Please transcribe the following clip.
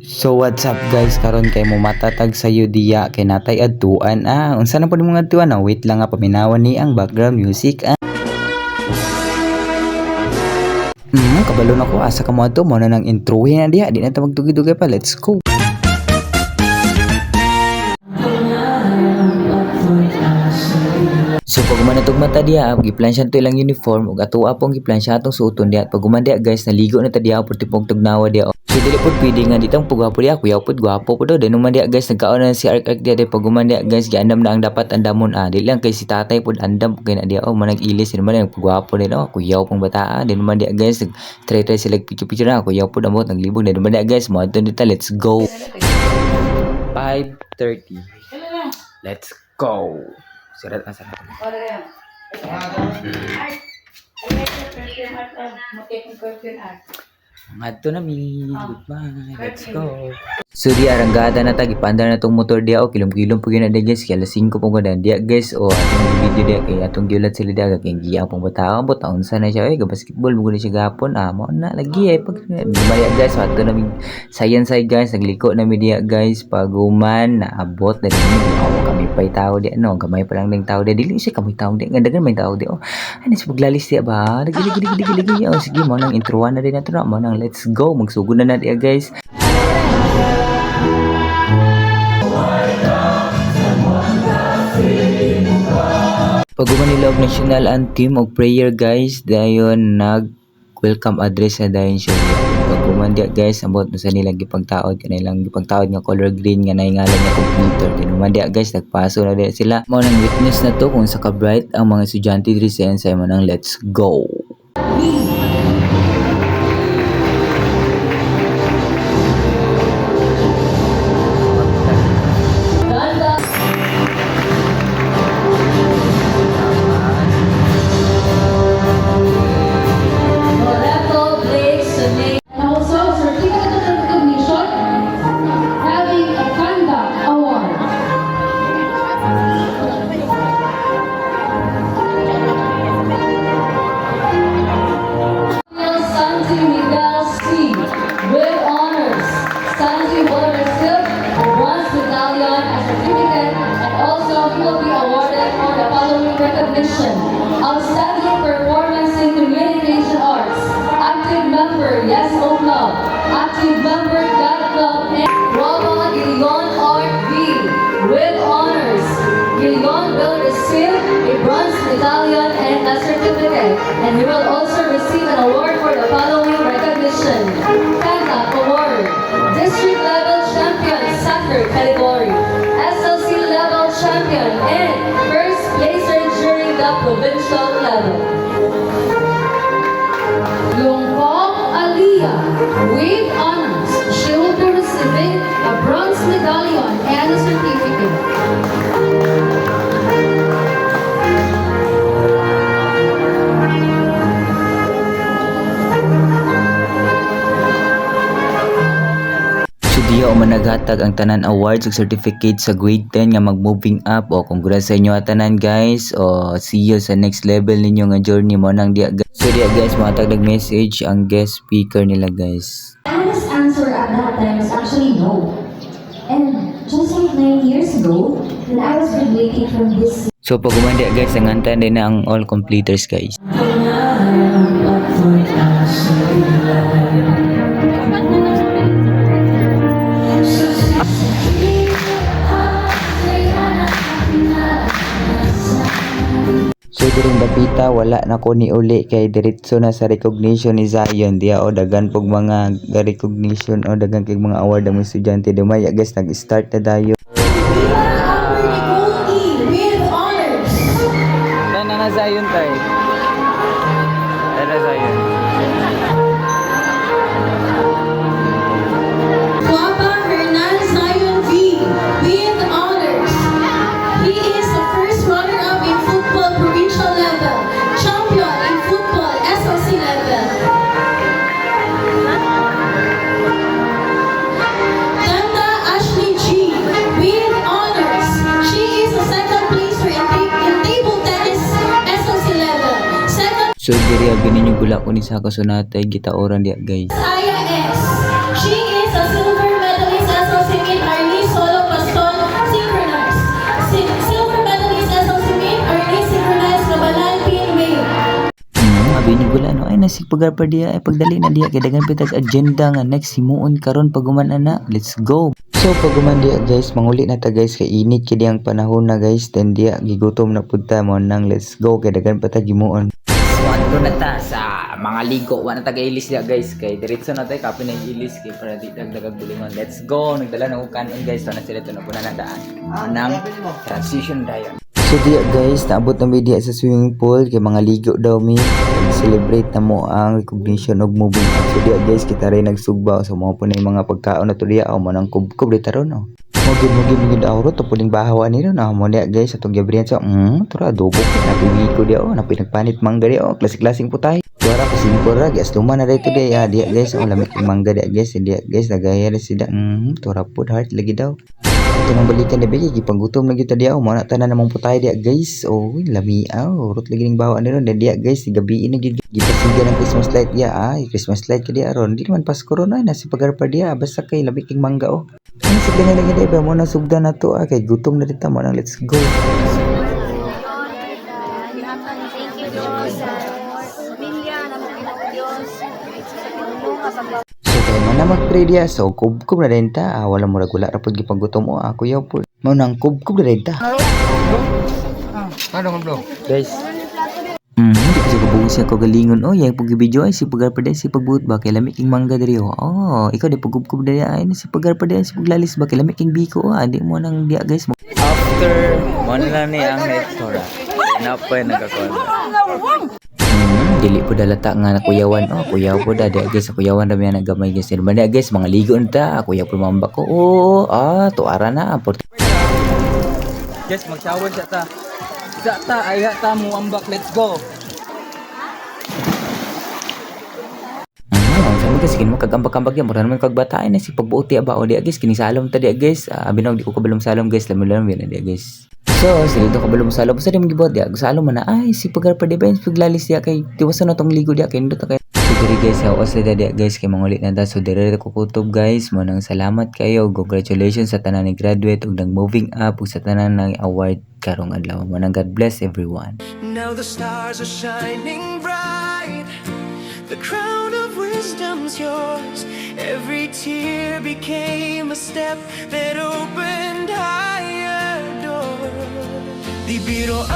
So what's up guys, karon kay mo matatag sayo diya kay natay adtuan unsa na pud mo adtuan wait lang paminawan ni ang background music kabalo na ko asa ka mo adto mo na nang introhin na diya di na ta magdugay-dugay pa, let's go. So pag manatog mata diya, giplansya to ilang uniform ug ato apong giplansya atong suoton diya. Pag gumandiya guys, naligo na ta diya pud tipong tugnawa diya. So dili pud pwede nga ditang pugapo diya, kuyaw pud gwapo pud daw. Denon man diya guys, nagkaon na si Ark diya pag gumandiya guys, giandam na ang dapat andamon dili lang kay si tatay pud andam kay na diya manag ilis din man ang pugwapo din kuyaw pang bata. Denon man diya guys, try sila picture na kuyaw pud amot naglibog. Denon man diya guys, mo adto dita, let's go. 5:30. Let's go. Surat asa na. Ngadto na mi. Goodbye. Let's go. So di aranggada na ta gipandar na tong motor dia kilom-kilom po gyud na guys kay alas 5 pong gadan dia guys atong video dia kay atong giulat sila dia kay giya pong bataon po taon sa na siya ga basketball mo gud siya gapon mo na lagi pag Maria guys ato na mi science guys nagliko na mi dia guys paguman naabot na kami pay tao di gamay pa lang ning tao di dili siya kami tao di nga dagan may tao di ani sa paglalis di ba lagi sige mo nang introan na din nato na mo nang let's go magsugod na dia guys. Pag-uman nila og national anthem og prayer guys, dayon nag-welcome address na dayon siya. Pag-uman dia guys, ambot sa nilang gipangtaod kanilang gipangtaod nga color green nga naingalan nga computer. Dinuman dia guys, nagpaso na dia sila. Mao nang witness na to kung sa ka-bright ang mga estudyante diri sa Ensay mo nang let's go. Outstanding performance in communication arts, active member Yes O Club, active member God Club, and Roma Gilion Art B with honors. Gilion will receive a bronze medallion and a certificate, and he will also receive an award for the following recognition: Kanta Award, District Level Champion Soccer Category, SLC Level Champion, and First Placer during the provincial level. Longpong Aliyah, with honors, she will be receiving a bronze medallion and a certificate. Diya o managhatag ang tanan awards ug certificate sa grade 10 nga mag-moving up congrats sa inyo tanan guys see you sa next level ninyo nga journey mo nang diya guys. So diya guys matag message ang guest speaker nila guys. The honest answer at that time was actually no. And just like 9 years ago, when I was graduating from this. So pag umanda guys ang antan din na ang all completers guys. So durong dapita wala na ko ni uli kay diretso na sa recognition ni Zion diya dagan pog mga recognition dagan kay mga award ang mga estudyante dumaya guys nag-start na dayo. Na Zion tay. Era Zion. Papa Hernan Zion V with honors. He is the first runner-up in football provincial level, champion in football SLC level. Tanda Ashley G with honors. She is the second placer in table tennis SLC level. So diri abi ninyo gula ko ni sa kasunatay gitaoran diya guys. Aya S. She is a silver medalist. si pagarpa diya ay pagdali na diya kay dagan pitag agenda nga next himuon karon paguman ana. Let's go. So paguman diya guys, manguli na ta guys kay init kay diyang panahon na guys, then diya gigutom na pud ta mo nang let's go kay dagan pa ta himuon. So ato na ta sa mga ligo, wa na ta ilis diya guys kay diretso na tay kapi na ilis kay para di dagdag bulingon. Let's go. Nagdala na ko kanon guys, so na sila to na puna na daan. Nang transition dayon. So diya guys, naabot na mi diya sa swimming pool kay mga ligo daw mi. Celebrate na mo ang recognition of moving on. So diya guys, kita rin nagsugba so mo po na yung mga pagkaon na to diya o mo nang kubkub dito ron o. Mugid awro to puling bahawa ni ron mo diya guys atong gabriyan so tura adobo napili ko diya o napinagpanit mangga diya o klasik-klasing putay. Wala ko simpor ra gas luman na dito diya diya guys o lamig mangga diya guys diya guys nagaya na sida tura pud heart lagi daw. Ito nang balikan na bigay, gipanggutom na kita diya, mana tanan namang putay diya guys, oh lami urot lagi ning bawa nila diya guys, gabi ini gipasiga ng Christmas light diya, Christmas light ka diya ron, di naman Pasko ron nasi pagarpa diya, basta kay labi king mangga oh. Ano sigla na lagi diya, mo na sugda na to, kay gutom na dita mo nang let's go. Thank you, Diyos. Pamilya, naman Diyos. So kay man na mag-pray diya, so kubkub na rin ta, wala mo ragula rapod gipanggutom o, kuyaw po, mo nang kubkub na rin ta. Guys. Hindi kasi kabuhos siya kagalingon. Oh, yung pag-video ay si pagarpa din si pagbuot ba kay lamig king mangga diri oh. Oh, ikaw di pagkubkub diri ay si pagarpa din si paglalis ba kay lamig king biko oh. Di mo nang diya guys mo. After mo na lang ni ang lectura. Napay nagkakonta. Dili po dalata nga nakuyawan oh, kuyaw po da guys, kuyawan ra mi nagamay guys. Di guys, mga ligo ta, kuyaw po mamba ko. Oh, tuara na. Guys, mag-shower siya ta. Sa ta, ay ta mo ambak. Let's go. Sabi guys, kini mo kagambag-ambag yan. Mura naman kagbataan na si pagbuoti ba o diya guys. Kini salom ta diya guys. Abinaw di ko kabalong salom guys. Lamin yan diya guys. So, silito kabalong salom. Basta di mo gibot diya. Salom man na. Ay, si pagarpa diya ba yun. Paglalis diya kay tiwasan na tong ligo diya. Kaya nito kay. So, diri guys. Hawas na diya guys. Kaya mangulit na ta. So, diri ko kutob guys. Manang salamat kayo. Congratulations sa tanan ni graduate. Ug nang moving up. Ug sa tanan ng award karong adlaw. Manang God bless everyone. Now the stars are shining bright. The crown of wisdom's yours. Every tear became a step that opened higher doors. Di biro